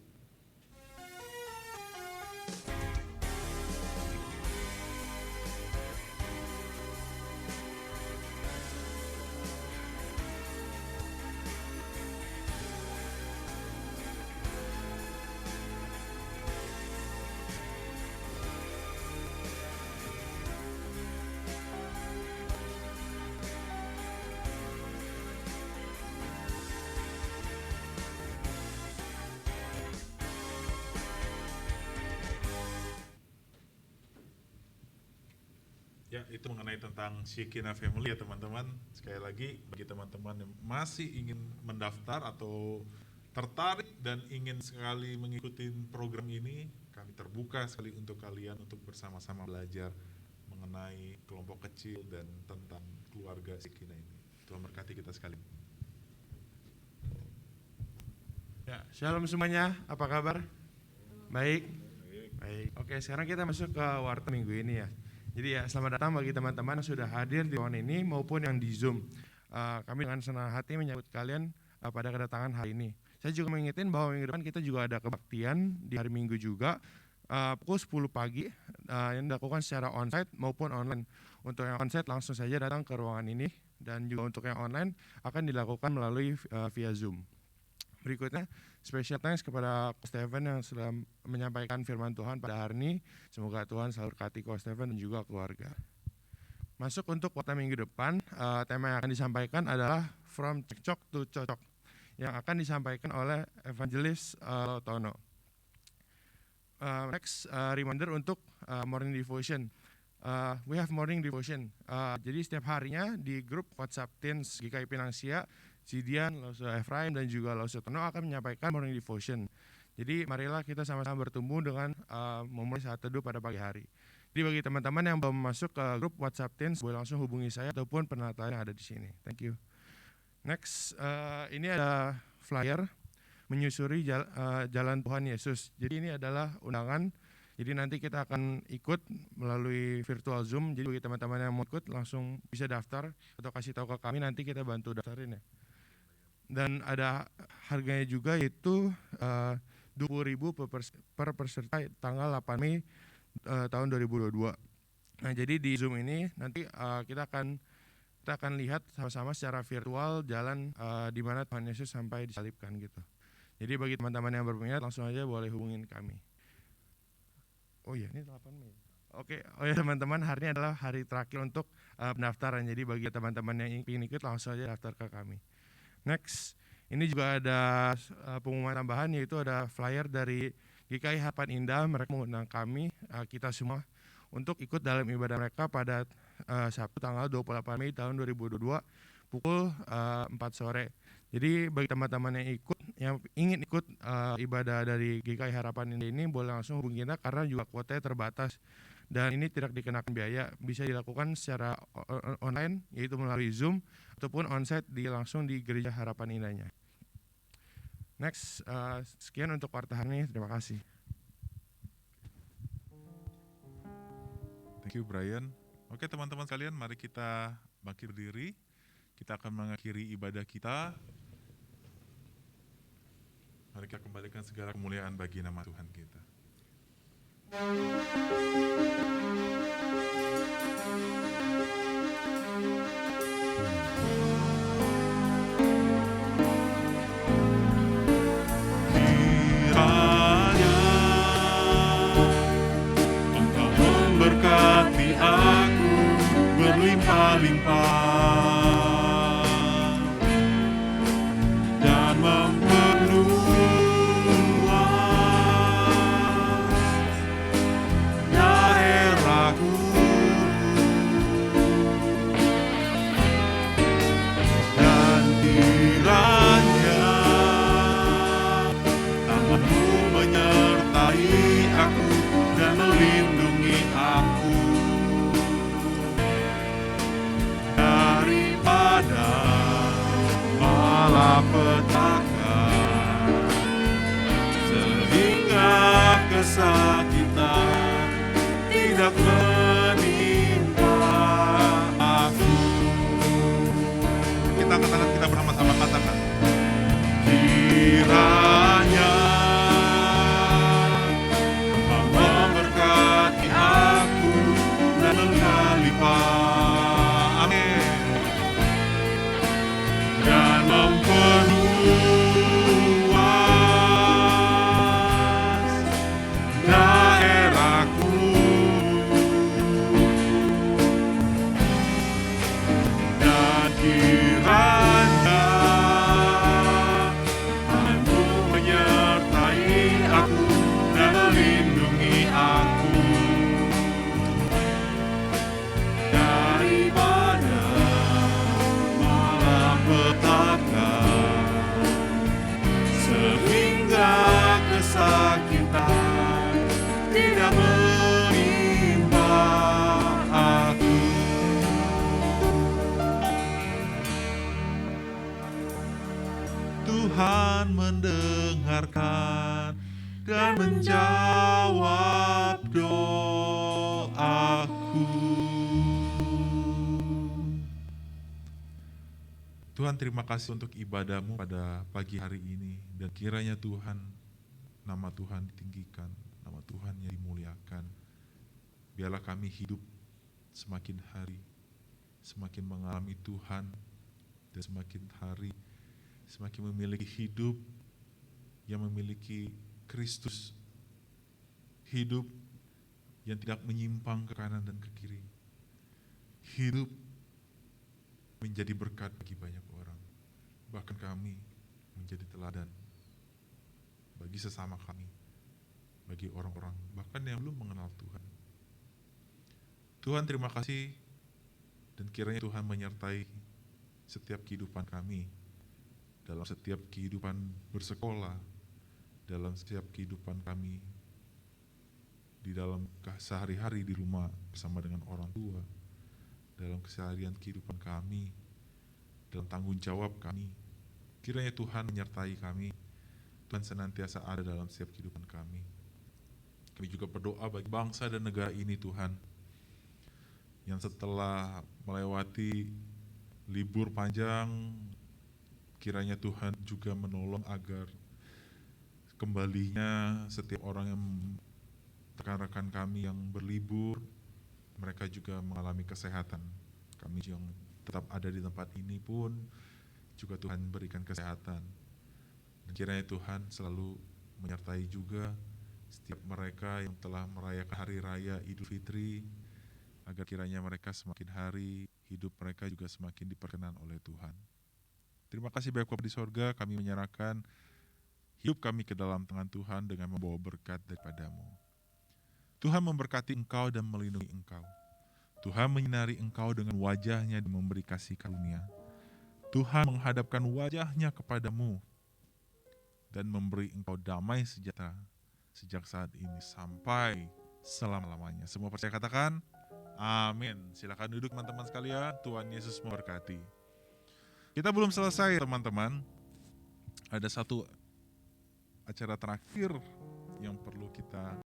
Ya, itu mengenai tentang Shekinah Family ya teman-teman. Sekali lagi, bagi teman-teman yang masih ingin mendaftar atau tertarik dan ingin sekali mengikuti program ini, kami terbuka sekali untuk kalian untuk bersama-sama belajar mengenai kelompok kecil dan tentang keluarga Shekinah ini. Tuhan berkati kita sekali. Ya, shalom semuanya, apa kabar? Baik? Baik. Oke, sekarang kita masuk ke warta minggu ini ya. Jadi ya, selamat datang bagi teman-teman yang sudah hadir di ruangan ini maupun yang di Zoom. Kami dengan senang hati menyambut kalian pada kedatangan hari ini. Saya juga mengingatkan bahwa minggu depan kita juga ada kebaktian di hari Minggu juga, pukul 10 pagi yang dilakukan secara onsite maupun online. Untuk yang onsite langsung saja datang ke ruangan ini, dan juga untuk yang online akan dilakukan melalui via Zoom. Berikutnya, special thanks kepada Coach Stephen yang sudah menyampaikan firman Tuhan pada hari ini. Semoga Tuhan selalu berkati Coach Stephen dan juga keluarga. Masuk untuk warta minggu depan, tema yang akan disampaikan adalah From Cekcok to Cocok, yang akan disampaikan oleh Evangelis Tono. Next, reminder untuk morning devotion. We have morning devotion. Jadi setiap harinya di grup WhatsApp Teens GKI Pinangsia, Sidian, Lause Efraim, dan juga Lause Tono akan menyampaikan morning devotion. Jadi marilah kita sama-sama bertumbuh dengan memulai saat teduh pada pagi hari. Jadi bagi teman-teman yang belum masuk ke grup WhatsApp Teens, boleh langsung hubungi saya ataupun penataan yang ada di sini. Thank you. Next, ini ada flyer menyusuri jalan Tuhan Yesus. Jadi ini adalah undangan. Jadi nanti kita akan ikut melalui virtual Zoom. Jadi bagi teman-teman yang mau ikut langsung bisa daftar atau kasih tahu ke kami, nanti kita bantu daftarin ya. Dan ada harganya juga, yaitu 20.000 per peserta tanggal 8 Mei tahun 2022. Nah, jadi di Zoom ini nanti kita akan lihat sama-sama secara virtual jalan di mana Tuhan Yesus sampai disalibkan gitu. Jadi bagi teman-teman yang berminat langsung aja boleh hubungin kami. Oh iya, ini 8 Mei. Oke, oh ya teman-teman, hari ini adalah hari terakhir untuk pendaftaran. Jadi bagi teman-teman yang ingin ikut langsung aja daftar ke kami. Next, ini juga ada pengumuman tambahan, yaitu ada flyer dari GKI Harapan Indah. Mereka mengundang kami, kita semua, untuk ikut dalam ibadah mereka pada Sabtu tanggal 28 Mei tahun 2022 pukul 4 sore. Jadi bagi teman-teman yang ingin ikut ibadah dari GKI Harapan Indah ini, boleh langsung hubungi kita karena juga kuotanya terbatas dan ini tidak dikenakan biaya. Bisa dilakukan secara online, yaitu melalui Zoom ataupun onsite langsung di Gereja Harapan Indahnya. Next, sekian untuk warta hari ini. Terima kasih. Thank you Brian. Oke teman-teman sekalian, mari kita bangkit berdiri. Kita akan mengakhiri ibadah kita. Mari kita kembalikan segala kemuliaan bagi nama Tuhan kita. Kiranya Engkau memberkati aku berlimpah-limpah dan daerahku, dan kiranya tanganmu menyertai aku dan melindungi aku daripada malapetaka, sehingga kesakitan tidak menimpa aku. Kita angkat tangan kita bersama-sama, katakan. Kiranya Engkau memberkati aku dan berlimpah, amin, dan memperluas daerahku, dan kiranya Tanganmu menyertai aku dan melindungi aku daripada malapetaka, sehingga kesakitan tidak menimpa aku. Tuhan mendengarkan dan menjawab doaku. Tuhan, terima kasih untuk ibadah-Mu pada pagi hari ini, dan kiranya Tuhan, nama Tuhan ditinggikan, nama Tuhan yang dimuliakan. Biarlah kami hidup semakin hari, semakin mengalami Tuhan, dan semakin hari semakin memiliki hidup yang memiliki Kristus, hidup yang tidak menyimpang ke kanan dan ke kiri, hidup menjadi berkat bagi banyak orang, bahkan kami menjadi teladan bagi sesama kami, bagi orang-orang bahkan yang belum mengenal Tuhan. Tuhan, terima kasih, dan kiranya Tuhan menyertai setiap kehidupan kami dalam setiap kehidupan bersekolah, dalam setiap kehidupan kami, di dalam sehari-hari di rumah bersama dengan orang tua, dalam keseharian kehidupan kami, dalam tanggung jawab kami. Kiranya Tuhan menyertai kami, Tuhan senantiasa ada dalam setiap kehidupan kami. Kami juga berdoa bagi bangsa dan negara ini Tuhan, yang setelah melewati libur panjang, kiranya Tuhan juga menolong agar kembalinya setiap orang yang rekan-rekan kami yang berlibur, mereka juga mengalami kesehatan. Kami yang tetap ada di tempat ini pun juga Tuhan berikan kesehatan. Dan kiranya Tuhan selalu menyertai juga setiap mereka yang telah merayakan hari raya Idul Fitri, agar kiranya mereka semakin hari hidup mereka juga semakin diperkenan oleh Tuhan. Terima kasih Bapa di sorga, kami menyerahkan hidup kami ke dalam tangan Tuhan dengan membawa berkat daripada-Mu. Tuhan memberkati engkau dan melindungi engkau. Tuhan menyinari engkau dengan wajah-Nya dan memberi kasih karunia. Tuhan menghadapkan wajah-Nya kepadamu dan memberi engkau damai sejahtera sejak saat ini sampai selama-lamanya. Semua percaya katakan, amin. Silakan duduk teman-teman sekalian, Tuhan Yesus memberkati. Kita belum selesai teman-teman, ada satu acara terakhir yang perlu kita